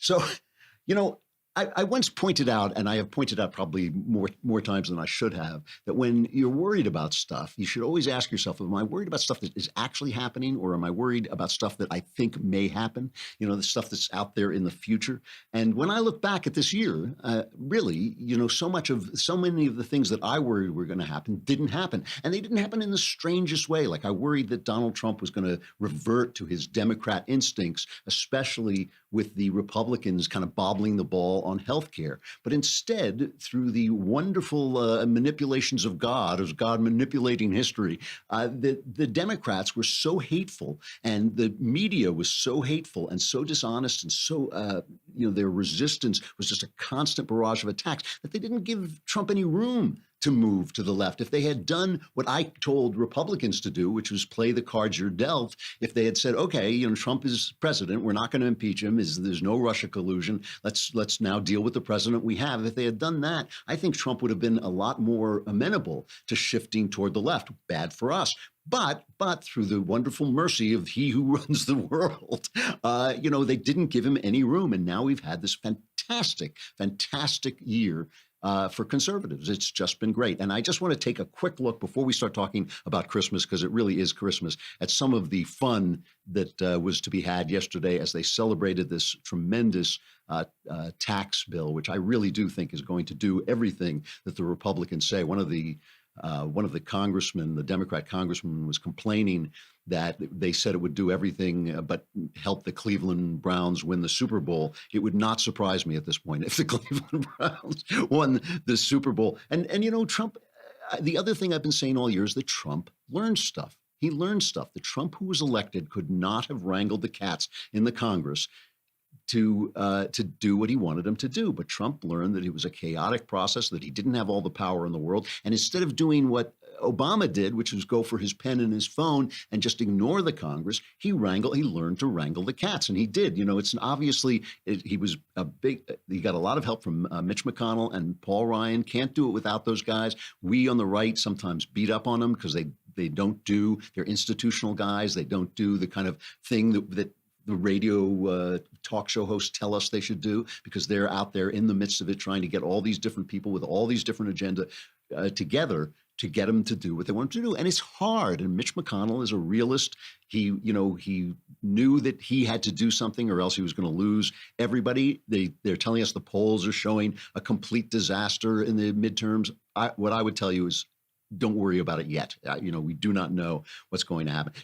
So, you know, I once pointed out, and I have pointed out probably more times than I should have, that when you're worried about stuff, you should always ask yourself, am I worried about stuff that is actually happening, or am I worried about stuff that I think may happen? The stuff that's out there in the future. And when I look back at this year, really, so many of the things that I worried were going to happen didn't happen. And they didn't happen in the strangest way. Like I worried that Donald Trump was going to revert to his Democrat instincts, especially with the Republicans kind of bobbling the ball on healthcare. But instead, through the wonderful manipulations of God, as God manipulating history, the Democrats were so hateful, and the media was so hateful and so dishonest, and so their resistance was just a constant barrage of attacks that they didn't give Trump any room to move to the left. If they had done what I told Republicans to do, which was play the cards you're dealt, if they had said, okay, Trump is president, we're not going to impeach him, there's no Russia collusion, let's now deal with the president we have. If they had done that, I think Trump would have been a lot more amenable to shifting toward the left. Bad for us. But through the wonderful mercy of he who runs the world, they didn't give him any room. And now we've had this fantastic year for conservatives. It's just been great. And I just want to take a quick look before we start talking about Christmas, because it really is Christmas, at some of the fun that was to be had yesterday as they celebrated this tremendous tax bill, which I really do think is going to do everything that the Republicans say. One of the congressmen, the Democrat congressman, was complaining that they said it would do everything but help the Cleveland Browns win the Super Bowl. It would not surprise me at this point if the Cleveland Browns won the Super Bowl. And Trump, the other thing I've been saying all year is that Trump learned stuff. He learned stuff. The Trump who was elected could not have wrangled the cats in the Congress to do what he wanted him to do. But Trump learned that it was a chaotic process, that he didn't have all the power in the world. And instead of doing what Obama did, which was go for his pen and his phone and just ignore the Congress, he learned to wrangle the cats. And he did. It's obviously, he got a lot of help from Mitch McConnell and Paul Ryan. Can't do it without those guys. We on the right sometimes beat up on them because they're institutional guys. They don't do the kind of thing that the radio talk show hosts tell us they should do, because they're out there in the midst of it trying to get all these different people with all these different agenda together to get them to do what they want to do. And it's hard. And Mitch McConnell is a realist. He knew that he had to do something or else he was going to lose everybody. They're telling us the polls are showing a complete disaster in the midterms. What I would tell you is, don't worry about it yet. We do not know what's going to happen.